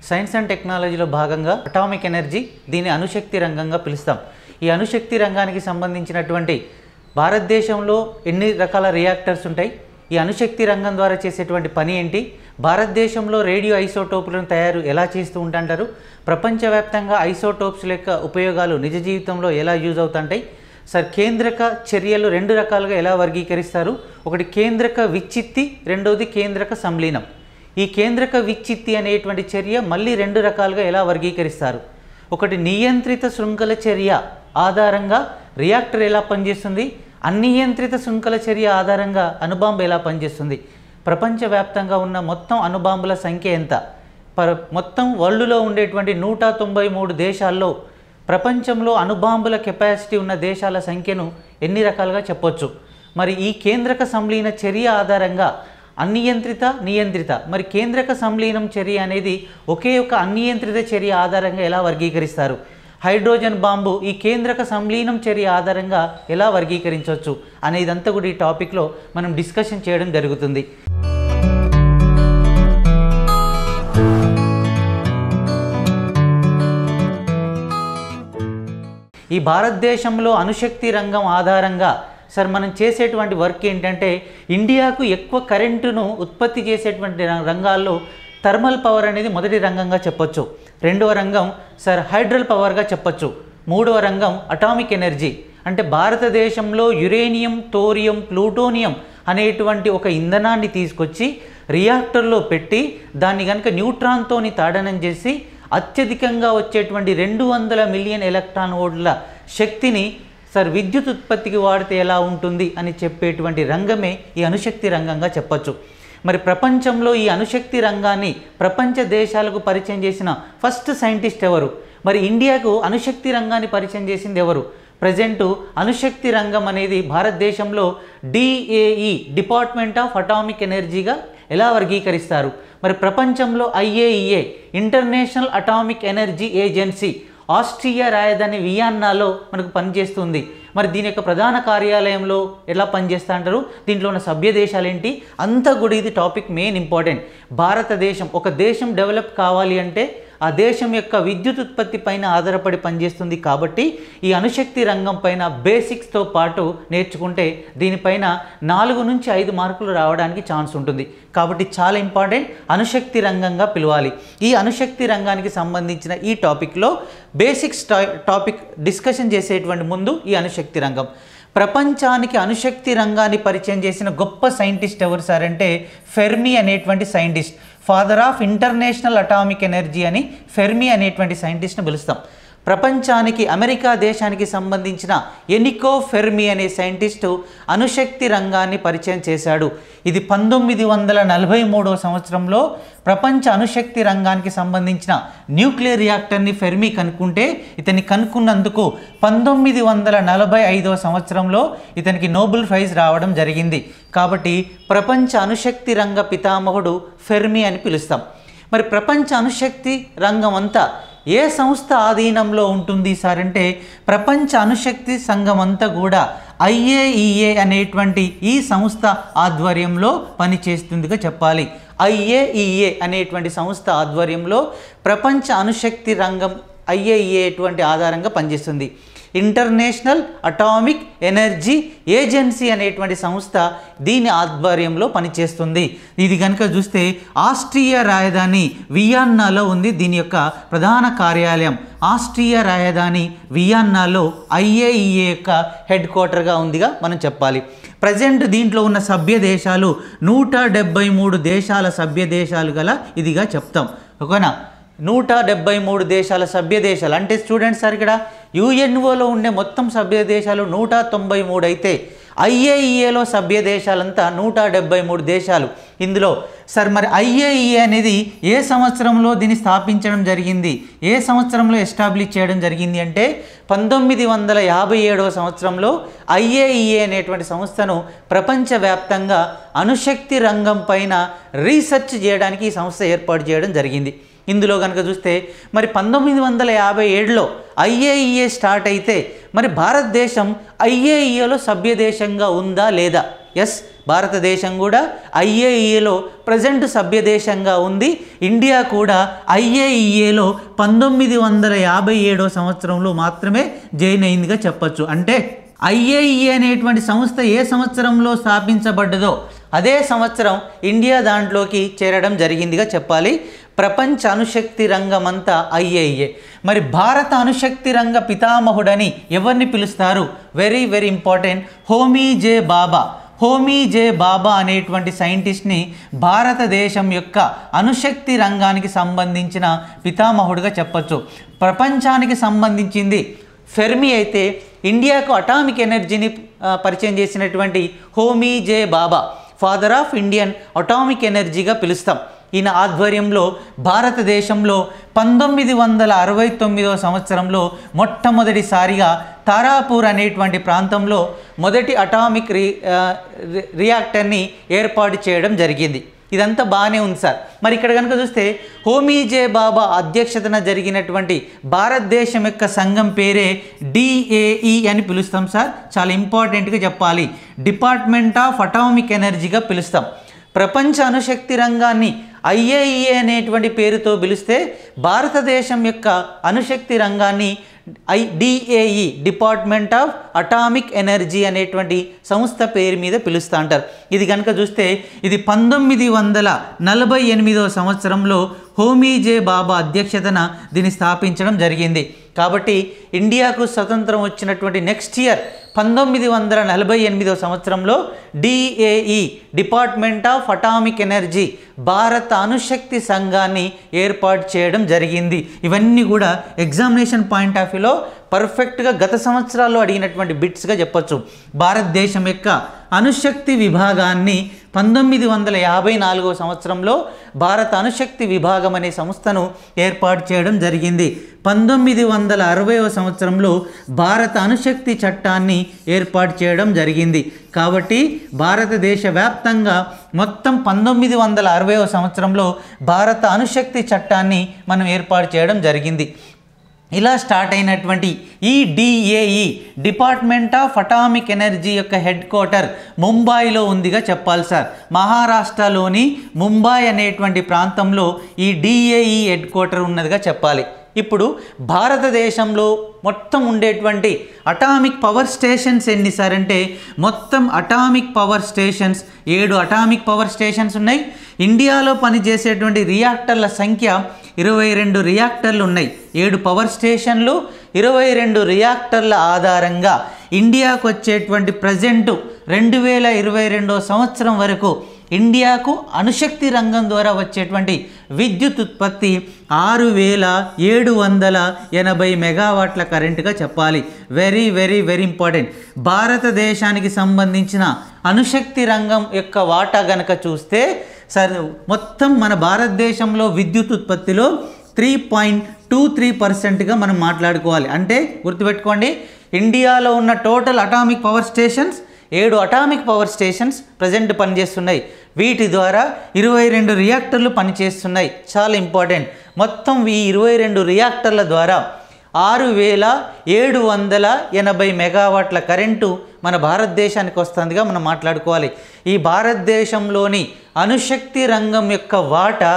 Science and టెక్నాలజీలో భాగంగా atomic energy దీని అణుశక్తి రంగంగా పిలుస్తాం. ఈ అణుశక్తి రంగానికి సంబంధించినటువంటి భారతదేశంలో ఎన్ని రకాల రియాక్టర్స్ ఉంటాయి, ఈ అణుశక్తి రంగం ద్వారా చేసేటువంటి పని ఏంటి, భారతదేశంలో రేడియో ఐసోటోపులను తయారు ఎలా చేస్తూ ఉంటాంటారు, ప్రపంచవ్యాప్తంగా ఐసోటోప్స్ యొక్క ఉపయోగాలు నిజ జీవితంలో ఎలా యూజ్ అవుతుంటాయి, సార్ కేంద్రక చర్యలు రెండు రకాలుగా ఎలా వర్గీకరిస్తారు, ఒకటి కేంద్రక విచ్చిత్తి, రెండవది కేంద్రక సంలీనం. ఈ కేంద్రక విచ్చిత్తి అనేటువంటి చర్య మళ్ళీ రెండు రకాలుగా ఎలా వర్గీకరిస్తారు, ఒకటి నియంత్రిత శృంఖల చర్య ఆధారంగా రియాక్టర్ ఎలా పనిచేస్తుంది, అనియంత్రిత శృంఖల చర్య ఆధారంగా అణుబాంబు ఎలా పనిచేస్తుంది, ప్రపంచవ్యాప్తంగా ఉన్న మొత్తం అణుబాంబుల సంఖ్య ఎంత, మొత్తం వరల్డ్లో ఉండేటువంటి 193 దేశాల్లో ప్రపంచంలో అణుబాంబుల కెపాసిటీ ఉన్న దేశాల సంఖ్యను ఎన్ని రకాలుగా చెప్పొచ్చు. మరి ఈ కేంద్రక సంలీన చర్య ఆధారంగా అనియంత్రిత నియంత్రిత, మరి కేంద్రక సంలీనం చర్య అనేది ఒకే ఒక అనియంత్రిత చర్య ఆధారంగా ఎలా వర్గీకరిస్తారు, హైడ్రోజన్ బాంబు ఈ కేంద్రక సంలీనం చర్య ఆధారంగా ఎలా వర్గీకరించవచ్చు అనేదంతా కూడా ఈ టాపిక్లో మనం డిస్కషన్ చేయడం జరుగుతుంది. ఈ భారతదేశంలో అణుశక్తి రంగం ఆధారంగా సార్ మనం చేసేటువంటి వర్క్ ఏంటంటే, ఇండియాకు ఎక్కువ కరెంటును ఉత్పత్తి చేసేటువంటి రంగాల్లో థర్మల్ పవర్ అనేది మొదటి రంగంగా చెప్పొచ్చు, రెండవ రంగం సార్ హైడ్రల్ పవర్గా చెప్పొచ్చు, మూడవ రంగం అటామిక్ ఎనర్జీ. అంటే భారతదేశంలో యురేనియం, థోరియం, ప్లూటోనియం అనేటువంటి ఒక ఇంధనాన్ని తీసుకొచ్చి రియాక్టర్లో పెట్టి దాన్ని కనుక న్యూట్రాన్తోని తాడనం చేసి అత్యధికంగా వచ్చేటువంటి 200 మిలియన్ ఎలక్ట్రాన్ వోల్ట్ల శక్తిని సార్ విద్యుత్ ఉత్పత్తికి వాడితే ఎలా ఉంటుంది అని చెప్పేటువంటి రంగమే ఈ అణుశక్తి రంగంగా చెప్పొచ్చు. మరి ప్రపంచంలో ఈ అణుశక్తి రంగాన్ని ప్రపంచ దేశాలకు పరిచయం చేసిన ఫస్ట్ సైంటిస్ట్ ఎవరు, మరి ఇండియాకు అణుశక్తి రంగాన్ని పరిచయం చేసింది ఎవరు? ప్రజెంటు అణుశక్తి రంగం అనేది భారతదేశంలో DAE డిపార్ట్మెంట్ ఆఫ్ అటామిక్ ఎనర్జీగా ఎలా వర్గీకరిస్తారు, మరి ప్రపంచంలో IAEA international atomic energy agency Austria రాజధాని వియన్నాలో మనకు పనిచేస్తుంది. మరి దీని యొక్క ప్రధాన కార్యాలయంలో ఎలా పనిచేస్తూ అంటారు, దీంట్లో ఉన్న సభ్య దేశాలు ఏంటి, అంతా కూడా ఇది టాపిక్ మెయిన్ ఇంపార్టెంట్. భారతదేశం ఒక దేశం డెవలప్ కావాలి అంటే ఆ దేశం యొక్క విద్యుత్ ఉత్పత్తి పైన ఆధారపడి పనిచేస్తుంది. కాబట్టి ఈ అణుశక్తి రంగం పైన బేసిక్స్తో పాటు నేర్చుకుంటే దీనిపైన 4 నుంచి 5 మార్కులు రావడానికి ఛాన్స్ ఉంటుంది. కాబట్టి చాలా ఇంపార్టెంట్, అణుశక్తి రంగంగా పిలవాలి. ఈ అణుశక్తి రంగానికి సంబంధించిన ఈ టాపిక్లో బేసిక్స్ టాపిక్ డిస్కషన్ చేసేటువంటి ముందు ఈ అణుశక్తి రంగం, ప్రపంచానికి అణుశక్తి రంగాన్ని పరిచయం చేసిన గొప్ప సైంటిస్ట్ ఎవరు సార్ అంటే ఫెర్మి అనేటువంటి scientist, father of international atomic energy అని ఫెర్మి అనేటువంటి సైంటిస్ట్ని పిలుస్తాం. ప్రపంచానికి అమెరికా దేశానికి సంబంధించిన ఎనికో ఫెర్మి అనే సైంటిస్టు అణుశక్తి రంగాన్ని పరిచయం చేశాడు. ఇది 1943వ సంవత్సరంలో ప్రపంచ అణుశక్తి రంగానికి సంబంధించిన న్యూక్లియర్ రియాక్టర్ని ఫెర్మి కనుక్కుంటే ఇతన్ని కనుక్కున్నందుకు 1945వ సంవత్సరంలో ఇతనికి నోబెల్ ప్రైజ్ రావడం జరిగింది. కాబట్టి ప్రపంచ అణుశక్తి రంగ పితామహుడు ఫెర్మి అని పిలుస్తాం. మరి ప్రపంచ అణుశక్తి రంగం అంతా ఏ సంస్థ ఆధీనంలో ఉంటుంది సార్ అంటే ప్రపంచ అణుశక్తి సంఘం అంతా కూడా IAEA అనేటువంటి ఈ సంస్థ ఆధ్వర్యంలో పనిచేస్తుందిగా చెప్పాలి. IAEA అనేటువంటి సంస్థ ఆధ్వర్యంలో ప్రపంచ అణుశక్తి రంగం IAEA అటువంటి ఆధారంగా పనిచేస్తుంది. ఇంటర్నేషనల్ అటామిక్ ఎనర్జీ ఏజెన్సీ అనేటువంటి సంస్థ దీని ఆధ్వర్యంలో పనిచేస్తుంది. ఇది కనుక చూస్తే ఆస్ట్రియా రాజధాని వియన్నాలో ఉంది. దీని యొక్క ప్రధాన కార్యాలయం ఆస్ట్రియా రాజధాని వియన్నాలో IAEA యొక్క హెడ్ క్వార్టర్గా ఉందిగా మనం చెప్పాలి. ప్రజెంట్ దీంట్లో ఉన్న సభ్య దేశాలు 173 దేశాల సభ్య దేశాలు గల ఇదిగా చెప్తాం. ఓకేనా, 173 దేశాల సభ్య దేశాలు అంటే స్టూడెంట్స్ సార్ ఇక్కడ UNOలో ఉండే మొత్తం సభ్య దేశాలు 193 అయితే IAEAలో సభ్య దేశాలంతా 173 దేశాలు. ఇందులో సార్ మరి IAEA అనేది ఏ సంవత్సరంలో దీన్ని స్థాపించడం జరిగింది, ఏ సంవత్సరంలో ఎస్టాబ్లిష్ చేయడం జరిగింది అంటే 1957వ సంవత్సరంలో IAEA అనేటువంటి సంస్థను ప్రపంచవ్యాప్తంగా అణుశక్తి రంగం పైన రీసెర్చ్ చేయడానికి ఈ సంస్థ ఏర్పాటు చేయడం జరిగింది. ఇందులో కనుక చూస్తే మరి 1957లో IAEA స్టార్ట్ అయితే మరి భారతదేశం IAEAలో సభ్య దేశంగా ఉందా లేదా ఎస్, భారతదేశం కూడా IAEAలో ప్రజెంట్ సభ్య దేశంగా ఉంది. ఇండియా కూడా IAEAలో 1957 సంవత్సరంలో మాత్రమే జాయిన్ అయిందిగా చెప్పచ్చు. అంటే IAEA అనేటువంటి సంస్థ ఏ సంవత్సరంలో స్థాపించబడ్డదో అదే సంవత్సరం ఇండియా దాంట్లోకి చేరడం జరిగిందిగా చెప్పాలి. ప్రపంచ అణుశక్తి రంగం అంతా IAEA. మరి భారత అణుశక్తి రంగ పితామహుడని ఎవరిని పిలుస్తారు? వెరీ వెరీ ఇంపార్టెంట్, హోమీ జే బాబా. హోమీ జే బాబా అనేటువంటి సైంటిస్ట్ని భారతదేశం యొక్క అణుశక్తి రంగానికి సంబంధించిన పితామహుడుగా చెప్పచ్చు. ప్రపంచానికి సంబంధించింది ఫెర్మి అయితే ఇండియాకు అటామిక్ ఎనర్జీని పరిచయం చేసినటువంటి హోమీ జే బాబా ఫాదర్ ఆఫ్ ఇండియన్ అటామిక్ ఎనర్జీగా పిలుస్తాం. ఈయన ఆధ్వర్యంలో భారతదేశంలో 1969 సంవత్సరంలో మొట్టమొదటిసారిగా తారాపూర్ అనేటువంటి ప్రాంతంలో మొదటి అటామిక్ రియాక్టర్ని ఏర్పాటు చేయడం జరిగింది. ఇదంతా బాగానే ఉంది సార్. మరి ఇక్కడ కనుక చూస్తే హోమీ జే బాబా అధ్యక్షతన జరిగినటువంటి భారతదేశం యొక్క సంఘం పేరే DAE అని పిలుస్తాం సార్. చాలా ఇంపార్టెంట్గా చెప్పాలి, డిపార్ట్మెంట్ ఆఫ్ అటామిక్ ఎనర్జీగా పిలుస్తాం. ప్రపంచ అణుశక్తి రంగాన్ని IAEA అనేటువంటి పేరుతో పిలిస్తే భారతదేశం యొక్క అణుశక్తి రంగాన్ని DAE department of atomic energy అనేటువంటి సంస్థ పేరు మీద పిలుస్తూ అంటారు. ఇది కనుక చూస్తే ఇది 1948 సంవత్సరంలో హోమీ జే బాబా అధ్యక్షతన దీన్ని స్థాపించడం జరిగింది. కాబట్టి ఇండియాకు స్వతంత్రం వచ్చినటువంటి నెక్స్ట్ ఇయర్ 1948 సంవత్సరంలో DAE department of atomic energy భారత అణుశక్తి సంఘాన్ని ఏర్పాటు చేయడం జరిగింది. ఇవన్నీ కూడా ఎగ్జామినేషన్ పాయింట్ ఆఫ్ వ్యూలో పర్ఫెక్ట్గా గత సంవత్సరాల్లో అడిగినటువంటి బిట్స్గా చెప్పొచ్చు. భారతదేశం యొక్క అణుశక్తి విభాగాన్ని 1954 సంవత్సరంలో భారత అణుశక్తి విభాగం అనే సంస్థను ఏర్పాటు చేయడం జరిగింది. 1960 సంవత్సరంలో భారత అణుశక్తి చట్టాన్ని ఏర్పాటు చేయడం జరిగింది. కాబట్టి భారతదేశ వ్యాప్తంగా మొత్తం 1960 సంవత్సరంలో భారత అణుశక్తి చట్టాన్ని మనం ఏర్పాటు చేయడం జరిగింది. ఇలా స్టార్ట్ అయినటువంటి ఈ DAE department of atomic energy యొక్క హెడ్ క్వార్టర్ ముంబాయిలో ఉందిగా చెప్పాలి సార్. మహారాష్ట్రలోని ముంబై అనేటువంటి ప్రాంతంలో ఈ DAE హెడ్ క్వార్టర్ ఉన్నదిగా చెప్పాలి. ఇప్పుడు భారతదేశంలో మొత్తం ఉండేటువంటి అటామిక్ పవర్ స్టేషన్స్ ఎన్ని సార్ అంటే మొత్తం atomic power stations 7 atomic power stations ఉన్నాయి. ఇండియాలో పనిచేసేటువంటి రియాక్టర్ల సంఖ్య 22 రియాక్టర్లు ఉన్నాయి. 7 పవర్ స్టేషన్లు, 22 రియాక్టర్ల ఆధారంగా ఇండియాకు వచ్చేటువంటి ప్రజెంటు 2022 సంవత్సరం వరకు ఇండియాకు అణుశక్తి రంగం ద్వారా వచ్చేటువంటి విద్యుత్ ఉత్పత్తి 6780 మెగావాట్ల కరెంటుగా చెప్పాలి. Very very very important. భారతదేశానికి సంబంధించిన అణుశక్తి రంగం యొక్క వాటా గనక చూస్తే సరే మొత్తం మన భారతదేశంలో విద్యుత్ ఉత్పత్తిలో 3.23%గా మనం మాట్లాడుకోవాలి. అంటే గుర్తుపెట్టుకోండి, ఇండియాలో ఉన్న total atomic power stations 7 atomic power stations present పనిచేస్తున్నాయి. వీటి ద్వారా 22 రియాక్టర్లు పనిచేస్తున్నాయి. చాలా ఇంపార్టెంట్. మొత్తం ఈ 22 రియాక్టర్ల ద్వారా 6780 మెగావాట్ల కరెంటు మన భారతదేశానికి వస్తుందిగా మనం మాట్లాడుకోవాలి. ఈ భారతదేశంలోని అణుశక్తి రంగం యొక్క వాటా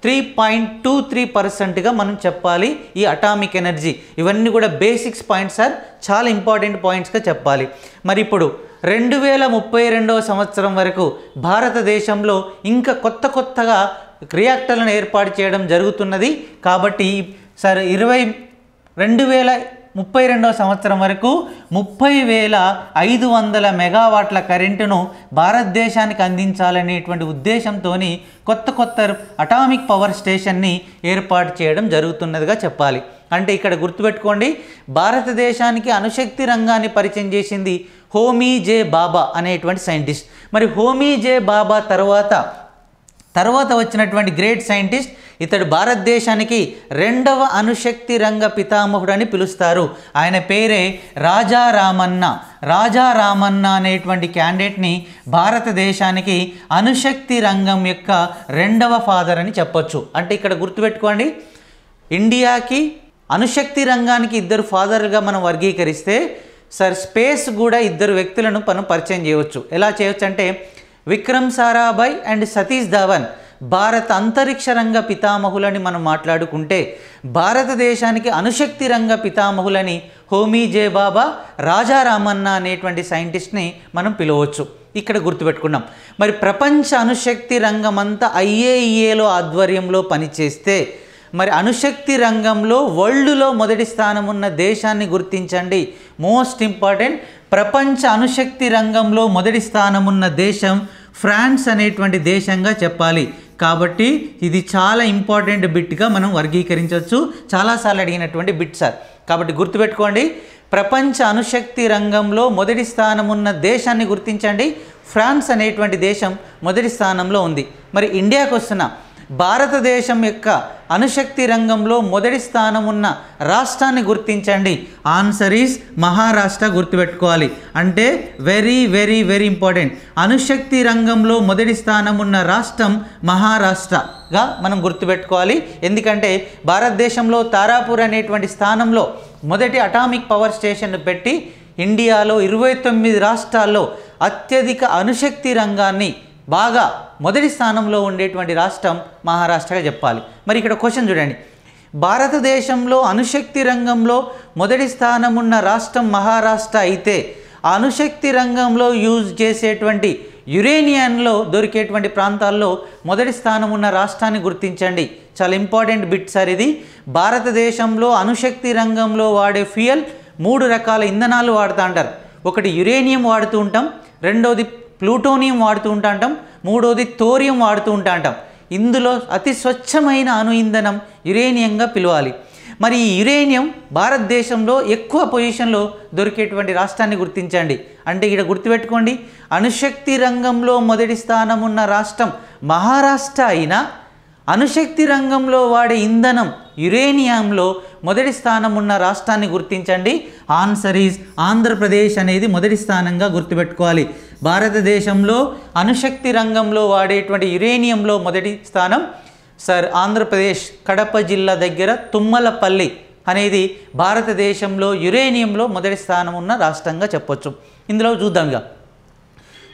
3.23%గా మనం చెప్పాలి. ఈ అటామిక్ ఎనర్జీ ఇవన్నీ కూడా బేసిక్స్ పాయింట్స్ సార్, చాలా ఇంపార్టెంట్ పాయింట్స్గా చెప్పాలి. మరి ఇప్పుడు 2032 సంవత్సరం వరకు భారతదేశంలో ఇంకా కొత్తగా రియాక్టర్లను ఏర్పాటు చేయడం జరుగుతున్నది. కాబట్టి సార్ 2032 సంవత్సరం వరకు 30,500 మెగావాట్ల కరెంటును భారతదేశానికి అందించాలనేటువంటి ఉద్దేశంతో కొత్త అటామిక్ పవర్ స్టేషన్ని ఏర్పాటు చేయడం జరుగుతున్నదిగా చెప్పాలి. అంటే ఇక్కడ గుర్తుపెట్టుకోండి, భారతదేశానికి అణుశక్తి రంగాన్ని పరిచయం చేసింది హోమీ జే బాబా అనేటువంటి సైంటిస్ట్. మరి హోమీ జే బాబా తర్వాత వచ్చినటువంటి గ్రేట్ సైంటిస్ట్, ఇతడు భారతదేశానికి 2వ అణుశక్తి రంగ పితామహుడు అని పిలుస్తారు. ఆయన పేరే రాజా రామన్న అనేటువంటి క్యాండిడేట్ని భారతదేశానికి అణుశక్తి రంగం యొక్క 2వ ఫాదర్ అని చెప్పొచ్చు. అంటే ఇక్కడ గుర్తుపెట్టుకోండి, ఇండియాకి అణుశక్తి రంగానికి 2 ఫాదర్గా మనం వర్గీకరిస్తే సార్ స్పేస్ కూడా ఇద్దరు వ్యక్తులను మనం పరిచయం చేయవచ్చు. ఎలా చేయవచ్చు అంటే విక్రమ్ సారాభాయ్ అండ్ సతీష్ ధావన్ భారత అంతరిక్ష రంగ పితామహులని మనం మాట్లాడుకుంటే, భారతదేశానికి అణుశక్తి రంగ పితామహులని హోమీ జే బాబా, రాజా రామన్న అనేటువంటి సైంటిస్ట్ని మనం పిలవచ్చు. ఇక్కడ గుర్తుపెట్టుకున్నాం. మరి ప్రపంచ అణుశక్తి రంగం అంతా IAEAలో ఆధ్వర్యంలో పనిచేస్తే, మరి అణుశక్తి రంగంలో వరల్డ్లో మొదటి స్థానం ఉన్న దేశాన్ని గుర్తించండి. మోస్ట్ ఇంపార్టెంట్, ప్రపంచ అణుశక్తి రంగంలో మొదటి స్థానం ఉన్న దేశం ఫ్రాన్స్ అనేటువంటి దేశంగా చెప్పాలి. కాబట్టి ఇది చాలా ఇంపార్టెంట్ బిట్గా మనం వర్గీకరించవచ్చు. చాలాసార్లు అడిగినటువంటి బిట్ సార్. కాబట్టి గుర్తుపెట్టుకోండి, ప్రపంచ అణుశక్తి రంగంలో మొదటి స్థానం ఉన్న దేశాన్ని గుర్తించండి. ఫ్రాన్స్ అనేటువంటి దేశం మొదటి స్థానంలో ఉంది. మరి ఇండియాకు వస్తున్నా, భారతదేశం యొక్క అణుశక్తి రంగంలో మొదటి స్థానం ఉన్న రాష్ట్రాన్ని గుర్తించండి. Answer is Maharashtra. గుర్తుపెట్టుకోవాలి. అంటే వెరీ వెరీ వెరీ ఇంపార్టెంట్. అణుశక్తి రంగంలో మొదటి స్థానం ఉన్న రాష్ట్రం మహారాష్ట్రగా మనం గుర్తుపెట్టుకోవాలి. ఎందుకంటే భారతదేశంలో తారాపూర్ అనేటువంటి స్థానంలో మొదటి అటామిక్ పవర్ స్టేషన్ను పెట్టి ఇండియాలో 29 రాష్ట్రాల్లో అత్యధిక అణుశక్తి రంగాన్ని బాగా మొదటి స్థానంలో ఉండేటువంటి రాష్ట్రం మహారాష్ట్రగా చెప్పాలి. మరి ఇక్కడ క్వశ్చన్ చూడండి, భారతదేశంలో అణుశక్తి రంగంలో మొదటి స్థానం ఉన్న రాష్ట్రం మహారాష్ట్ర అయితే, అణుశక్తి రంగంలో యూజ్ చేసేటువంటి యురేనియంలో దొరికేటువంటి ప్రాంతాల్లో మొదటి స్థానం ఉన్న రాష్ట్రాన్ని గుర్తించండి. చాలా ఇంపార్టెంట్ బిట్ సార్ ఇది. భారతదేశంలో అణుశక్తి రంగంలో వాడే ఫ్యూయల్ 3 రకాల ఇంధనాలు వాడుతూ అంటారు. ఒకటి యురేనియం వాడుతూ ఉంటాం, రెండోది ప్లూటోనియం వాడుతూ ఉంటాం, మూడోది థోరియం వాడుతూ ఉంటాం. ఇందులో అతి స్వచ్ఛమైన అణు ఇంధనం యురేనియంగా పిలవాలి. మరి ఈ యురేనియం భారతదేశంలో ఎక్కువ పొజిషన్లో దొరికేటువంటి రాష్ట్రాన్ని గుర్తించండి. అంటే ఇక్కడ గుర్తుపెట్టుకోండి, అణుశక్తి రంగంలో మొదటి స్థానం ఉన్న రాష్ట్రం మహారాష్ట్ర అయినా, అణుశక్తి రంగంలో వాడే ఇంధనం యురేనియంలో మొదటి స్థానం ఉన్న రాష్ట్రాన్ని గుర్తించండి. ఆన్సర్ ఈజ్ ఆంధ్రప్రదేశ్ అనేది మొదటి స్థానంగా గుర్తుపెట్టుకోవాలి. భారతదేశంలో అణుశక్తి రంగంలో వాడేటువంటి యురేనియంలో మొదటి స్థానం సార్ ఆంధ్రప్రదేశ్ కడప జిల్లా దగ్గర తుమ్మలపల్లి అనేది భారతదేశంలో యురేనియంలో మొదటి స్థానం ఉన్న రాష్ట్రంగా చెప్పొచ్చు. ఇందులో చూద్దాంగా,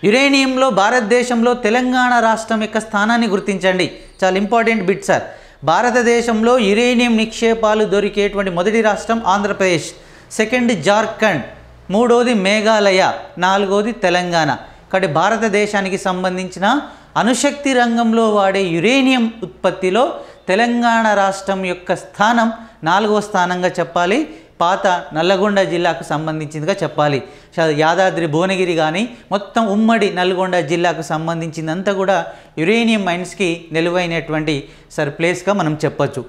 యురేనియంలో భారతదేశంలో తెలంగాణ రాష్ట్రం యొక్క స్థానాన్ని గుర్తించండి. చాలా ఇంపార్టెంట్ బిట్ సార్. భారతదేశంలో యురేనియం నిక్షేపాలు దొరికేటువంటి మొదటి రాష్ట్రం ఆంధ్రప్రదేశ్, సెకండ్ జార్ఖండ్, మూడోది మేఘాలయ, నాలుగోది తెలంగాణ. కాబట్టి భారతదేశానికి సంబంధించిన అణుశక్తి రంగంలో వాడే యురేనియం ఉత్పత్తిలో తెలంగాణ రాష్ట్రం యొక్క స్థానం 4వ స్థానంగా చెప్పాలి. పాత నల్లగొండ జిల్లాకు సంబంధించిందిగా చెప్పాలి. యాదాద్రి భువనగిరి కానీ మొత్తం ఉమ్మడి నల్గొండ జిల్లాకు సంబంధించిందంతా కూడా యురేనియం మైన్స్కి నిలువైనటువంటి ప్లేస్గా మనం చెప్పొచ్చు.